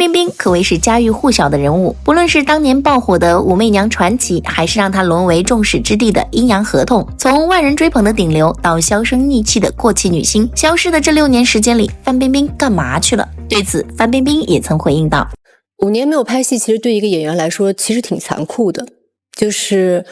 冰冰可谓是家喻户晓的人物，不论是当年爆火的《武媚娘传奇》，还是让她沦为众矢之的《阴阳合同》，从万人追捧的顶流到销声匿迹的过气女星，消失的这6年时间里，范冰冰干嘛去了？对此，范冰冰也曾回应道：5年没有拍戏，其实对一个演员来说，其实挺残酷的，就是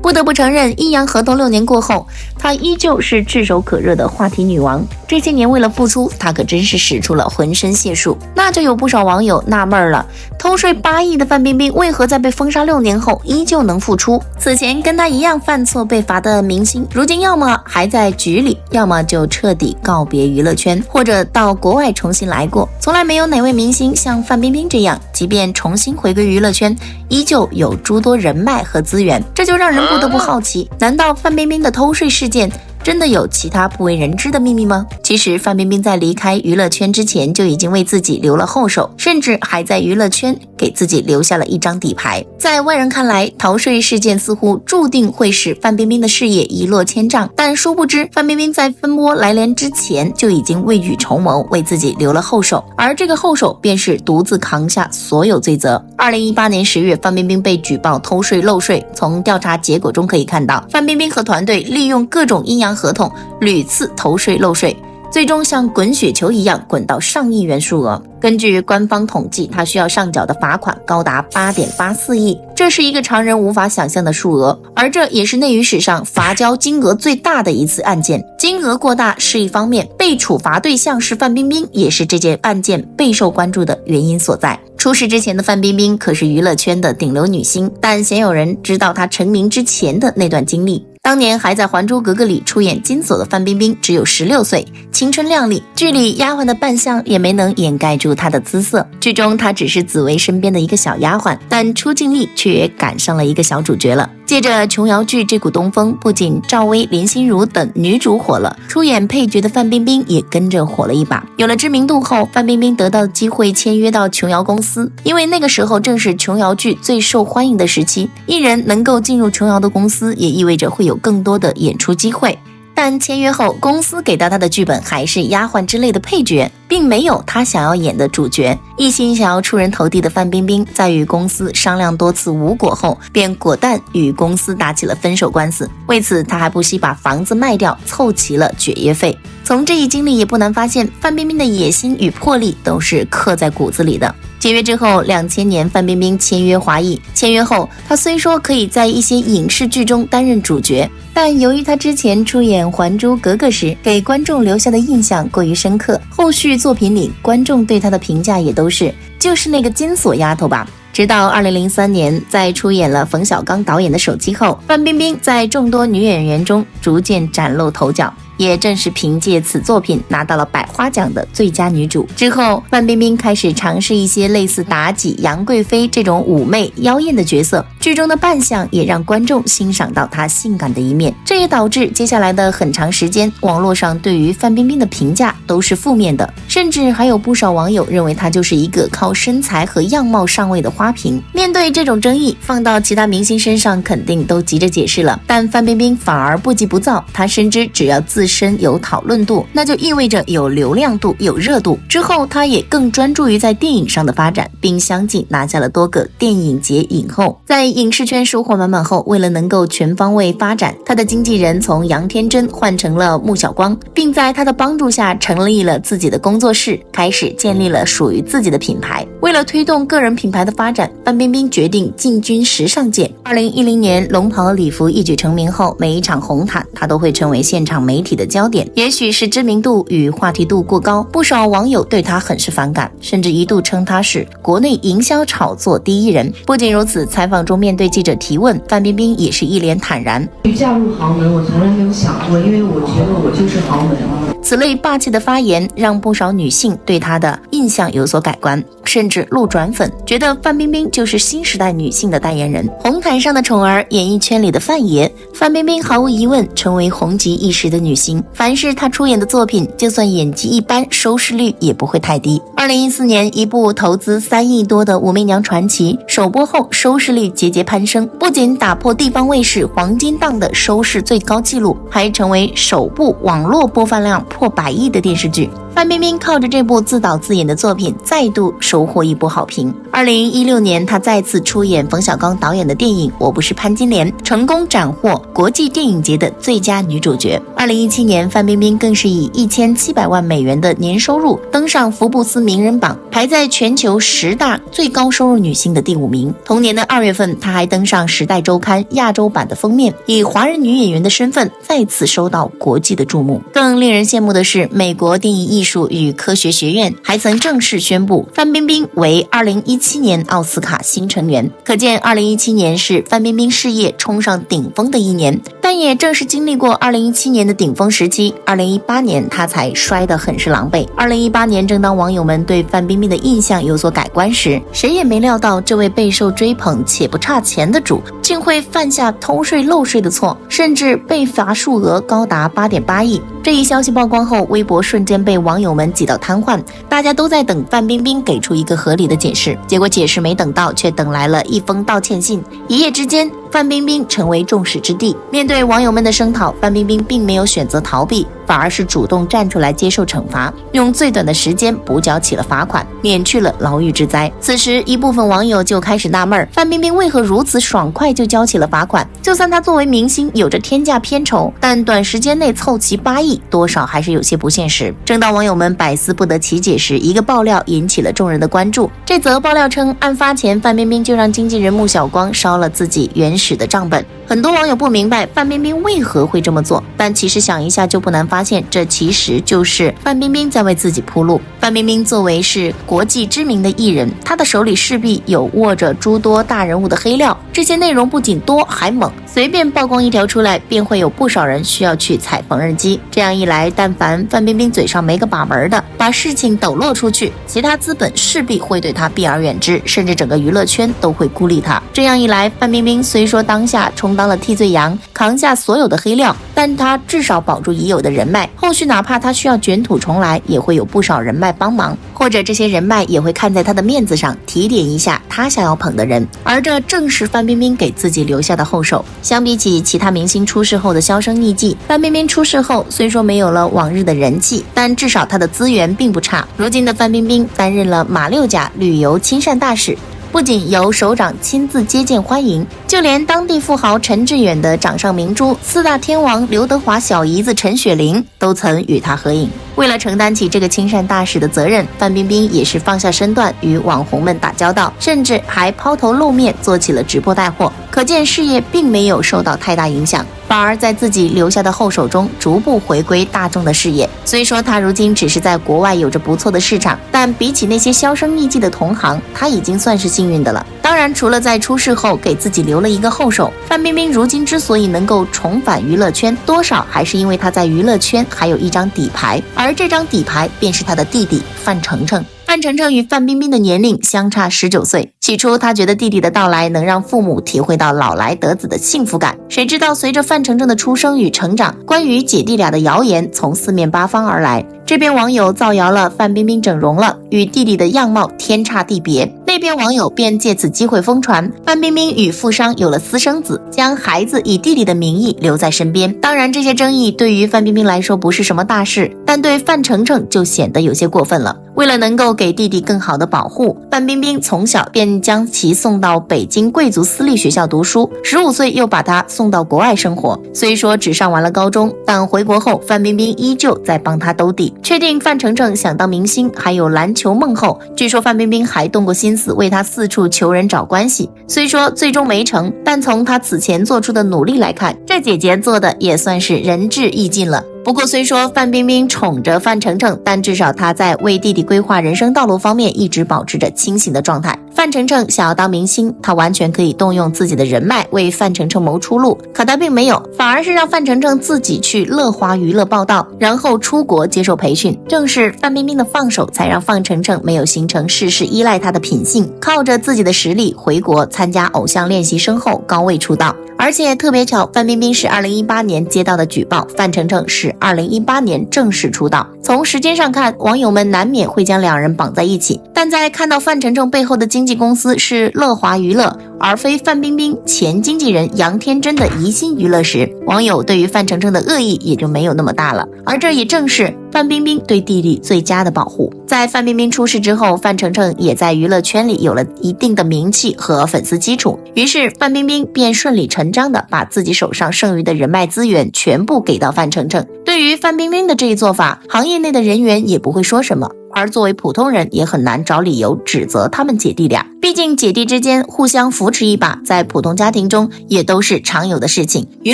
不得不承认，阴阳合同6年过后，她依旧是炙手可热的话题女王。这些年为了复出，她可真是使出了浑身解数。那就有不少网友纳闷了，偷税8亿的范冰冰为何在被封杀6年后依旧能复出？此前跟她一样犯错被罚的明星，如今要么还在局里，要么就彻底告别娱乐圈，或者到国外重新来过。从来没有哪位明星像范冰冰这样，即便重新回归娱乐圈，依旧有诸多人脉和资源。这就让人不得不好奇，难道范冰冰的偷税事件真的有其他不为人知的秘密吗？其实范冰冰在离开娱乐圈之前就已经为自己留了后手，甚至还在娱乐圈给自己留下了一张底牌。在外人看来，逃税事件似乎注定会使范冰冰的事业一落千丈，但殊不知范冰冰在风波来临之前就已经未雨绸缪，为自己留了后手，而这个后手便是独自扛下所有罪责。2018年10月，范冰冰被举报偷税漏税，从调查结果中可以看到，范冰冰和团队利用各种阴阳合同屡次偷税漏税，最终像滚雪球一样滚到上亿元数额。根据官方统计，他需要上缴的罚款高达8.84亿，这是一个常人无法想象的数额，而这也是内娱史上罚交金额最大的一次案件。金额过大是一方面，被处罚对象是范冰冰，也是这件案件备受关注的原因所在。出事之前的范冰冰可是娱乐圈的顶流女星，但鲜有人知道她成名之前的那段经历。当年还在《还珠格格》里出演金锁的范冰冰只有16岁，青春靓丽，剧里丫鬟的扮相也没能掩盖住她的姿色。剧中她只是紫薇身边的一个小丫鬟，但出镜率却也赶上了一个小主角了。借着琼瑶剧这股东风，不仅赵薇、林心如等女主火了，出演配角的范冰冰也跟着火了一把。有了知名度后，范冰冰得到机会签约到琼瑶公司，因为那个时候正是琼瑶剧最受欢迎的时期，艺人能够进入琼瑶的公司，也意味着会有更多的演出机会。但签约后，公司给到他的剧本还是丫鬟之类的配角，并没有他想要演的主角。一心想要出人头地的范冰冰，在与公司商量多次无果后，便果断与公司打起了分手官司。为此，他还不惜把房子卖掉，凑齐了解约费。从这一经历也不难发现，范冰冰的野心与魄力都是刻在骨子里的。解约之后，2000年范冰冰签约华谊。签约后，她虽说可以在一些影视剧中担任主角，但由于她之前出演《还珠格格》时给观众留下的印象过于深刻，后续作品里观众对她的评价也都是就是那个金锁丫头吧。直到2003年，在出演了冯小刚导演的《手机》后，范冰冰在众多女演员中逐渐崭露头角。也正是凭借此作品拿到了百花奖的最佳女主。之后，范冰冰开始尝试一些类似妲己、杨贵妃这种妩媚妖艳的角色，剧中的扮相也让观众欣赏到她性感的一面。这也导致接下来的很长时间，网络上对于范冰冰的评价都是负面的，甚至还有不少网友认为她就是一个靠身材和样貌上位的花瓶。面对这种争议，放到其他明星身上肯定都急着解释了，但范冰冰反而不急不躁，她深知只要自身有讨论度，那就意味着有流量度、有热度。之后她也更专注于在电影上的发展，并相继拿下了多个电影节影后。在影视圈收获满满后，为了能够全方位发展，她的经纪人从杨天真换成了穆晓光，并在她的帮助下成立了自己的工作室，开始建立了属于自己的品牌。为了推动个人品牌的发展，范冰冰决定进军时尚界。2010年龙袍礼服一举成名后，每一场红毯她都会成为现场媒体的焦点。也许是知名度与话题度过高，不少网友对她很是反感，甚至一度称她是国内营销炒作第一人。不仅如此，采访中面对记者提问，范冰冰也是一脸坦然，嫁入豪门我从来没有想过，因为我觉得我就是豪门。此类霸气的发言让不少女性对她的印象有所改观，甚至路转粉，觉得范冰冰就是新时代女性的代言人。红毯上的宠儿，演艺圈里的范爷，范冰冰毫无疑问成为红极一时的女星。凡是她出演的作品，就算演技一般，收视率也不会太低。2014年，一部投资3亿多的《武媚娘传奇》首播后，收视率节节攀升，不仅打破地方卫视黄金档的收视最高纪录，还成为首部网络播放量破100亿的电视剧。范冰冰靠着这部自导自演的作品再度收获一波好评。2016年，她再次出演冯小刚导演的电影《我不是潘金莲》，成功斩获国际电影节的最佳女主角。2017年，范冰冰更是以1700万美元的年收入登上福布斯名人榜，排在全球10大最高收入女性的第5名。同年的2月份，她还登上《时代周刊》亚洲版的封面，以华人女演员的身份再次受到国际的注目。更令人羡慕的是，美国电影艺术与科学学院还曾正式宣布范冰冰为2017年奥斯卡新成员，可见2017年是范冰冰事业冲上顶峰的一年。但也正是经历过2017年的顶峰时期，2018年她才摔得很是狼狈。2018年，正当网友们对范冰冰的印象有所改观时，谁也没料到这位备受追捧且不差钱的主，竟会犯下偷税漏税的错，甚至被罚数额高达8.8亿。这一消息曝光后，微博瞬间被网友们挤到瘫痪，大家都在等范冰冰给出一个合理的解释。结果解释没等到，却等来了一封道歉信。一夜之间，范冰冰成为众矢之的。面对网友们的声讨，范冰冰并没有选择逃避，反而是主动站出来接受惩罚，用最短的时间补缴起了罚款，免去了牢狱之灾。此时，一部分网友就开始纳闷，范冰冰为何如此爽快就交起了罚款？就算她作为明星有着天价片酬，但短时间内凑齐8亿，多少还是有些不现实。正当网友们百思不得其解时，一个爆料引起了众人的关注。这则爆料称，案发前范冰冰就让经纪人穆晓光烧了自己原始的账本。很多网友不明白范冰冰为何会这么做，但其实想一下就不难发现，这其实就是范冰冰在为自己铺路。范冰冰作为是国际知名的艺人，她的手里势必有握着诸多大人物的黑料，这些内容不仅多还猛，随便曝光一条出来，便会有不少人需要去踩缝纫机。这样一来，但凡范冰冰嘴上没个把门的，把事情抖落出去，其他资本势必会对她避而远之，甚至整个娱乐圈都会孤立她。这样一来，范冰冰虽说当下充当了替罪羊，扛下所有的黑料，但她至少保住已有的人脉，后续哪怕她需要卷土重来，也会有不少人脉帮忙，或者这些人脉也会看在她的面子上，提点一下她想要捧的人。而这正是范冰冰给自己留下的后手。相比起其他明星出事后的销声匿迹，范冰冰出事后虽说没有了往日的人气，但至少她的资源并不差。如今的范冰冰担任了马六甲旅游亲善大使，不仅由首长亲自接见欢迎，就连当地富豪陈志远的掌上明珠4大天王刘德华小姨子陈雪玲都曾与他合影。为了承担起这个亲善大使的责任，范冰冰也是放下身段与网红们打交道，甚至还抛头露面做起了直播带货，可见事业并没有受到太大影响，反而在自己留下的后手中逐步回归大众的视野。虽说她如今只是在国外有着不错的市场，但比起那些销声匿迹的同行，她已经算是幸运的了。当然，除了在出事后给自己留了一个后手，范冰冰如今之所以能够重返娱乐圈，多少还是因为她在娱乐圈还有一张底牌，而这张底牌便是她的弟弟范丞丞。范丞丞与范冰冰的年龄相差19岁，起初他觉得弟弟的到来能让父母体会到老来得子的幸福感，谁知道随着范丞丞的出生与成长，关于姐弟俩的谣言从四面八方而来。这边网友造谣了范冰冰整容了，与弟弟的样貌天差地别，那边网友便借此机会疯传范冰冰与富商有了私生子，将孩子以弟弟的名义留在身边。当然，这些争议对于范冰冰来说不是什么大事，但对范丞丞就显得有些过分了。为了能够给弟弟更好的保护，范冰冰从小便将其送到北京贵族私立学校读书，15岁又把他送到国外生活。虽说只上完了高中，但回国后范冰冰依旧在帮他兜底。确定范丞丞想当明星还有篮球梦后，据说范冰冰还动过心思为他四处求人找关系，虽说最终没成，但从他此前做出的努力来看，这姐姐做的也算是仁至义尽了。不过虽说范冰冰宠着范丞丞，但至少她在为弟弟规划人生道路方面一直保持着清醒的状态。范丞丞想要当明星，他完全可以动用自己的人脉为范丞丞谋出路，可他并没有，反而是让范丞丞自己去乐华娱乐报道，然后出国接受培训。正是范冰冰的放手，才让范丞丞没有形成事事依赖他的品性，靠着自己的实力回国参加偶像练习生后高位出道。而且特别巧，范冰冰是2018年接到的举报，范丞丞是2018年正式出道。从时间上看，网友们难免会将两人绑在一起，但在看到范丞丞背后的经纪公司是乐华娱乐，而非范冰冰前经纪人杨天真的怡心娱乐时，网友对于范丞丞的恶意也就没有那么大了。而这也正是范冰冰对弟弟最佳的保护。在范冰冰出事之后，范丞丞也在娱乐圈里有了一定的名气和粉丝基础，于是范冰冰便顺理成章的把自己手上剩余的人脉资源全部给到范丞丞。对于范冰冰的这一做法，行业内的人员也不会说什么，而作为普通人也很难找理由指责他们姐弟俩，毕竟姐弟之间互相扶持一把，在普通家庭中也都是常有的事情，娱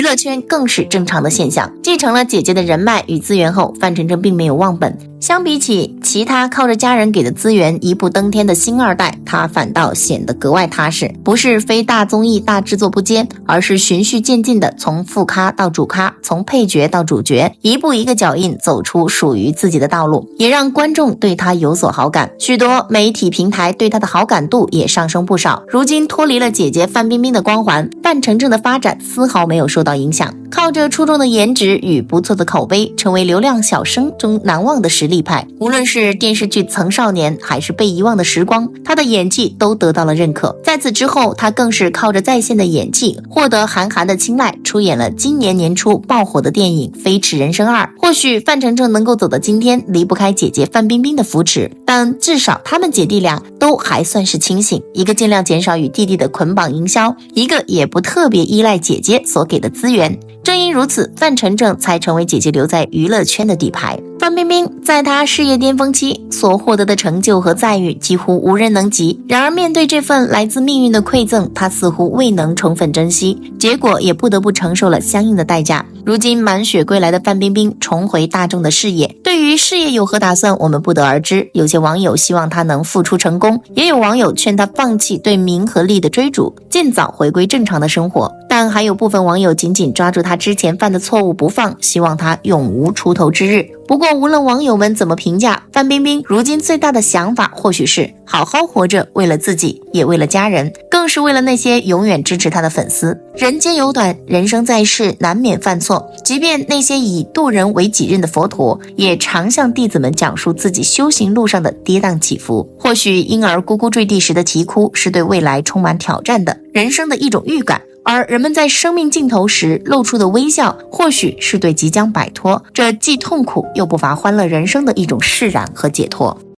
乐圈更是正常的现象。继承了姐姐的人脉与资源后，范丞丞并没有忘本，相比起其他靠着家人给的资源一步登天的星二代，他反倒显得格外踏实，不是非大综艺大制作不接，而是循序渐进的从副咖到主咖，从配角到主角，一步一个脚印走出属于自己的道路，也让观众对他有所好感，许多媒体平台对他的好感度也上升不少。如今脱离了姐姐范冰冰的光环，范丞丞的发展丝毫没有受到影响，靠着出众的颜值与不错的口碑，成为流量小生中难忘的实力派。无论是电视剧《曾少年》还是《被遗忘的时光》，他的演技都得到了认可。在此之后，他更是靠着在线的演技获得韩寒的青睐，出演了今年年初爆火的电影《飞驰人生2》。或许范丞丞能够走到今天，离不开姐姐范冰冰的扶持，但至少他们姐弟俩都还算是清醒，一个尽量减少与弟弟的捆绑营销，一个也不特别依赖姐姐所给的资源。正因如此，范丞丞才成为姐姐留在娱乐圈的底牌。范冰冰在她事业巅峰期所获得的成就和赞誉几乎无人能及，然而面对这份来自命运的馈赠，她似乎未能充分珍惜，结果也不得不承受了相应的代价。如今满血归来的范冰冰重回大众的视野，对于事业有何打算，我们不得而知。有些网友希望她能复出成功，也有网友劝她放弃对名和利的追逐，尽早回归正常的生活。但还有部分网友紧紧抓住她之前犯的错误不放，希望她永无出头之日。不过无论网友们怎么评价，范冰冰如今最大的想法或许是好好活着，为了自己，也为了家人，更是为了那些永远支持她的粉丝。人间有短，人生在世，难免犯错，即便那些以渡人为己任的佛陀，也常向弟子们讲述自己修行路上的跌宕起伏。或许婴儿呱呱坠地时的啼哭，是对未来充满挑战的人生的一种预感，而人们在生命尽头时露出的微笑，或许是对即将摆脱这既痛苦又不乏欢乐人生的一种释然和解脱。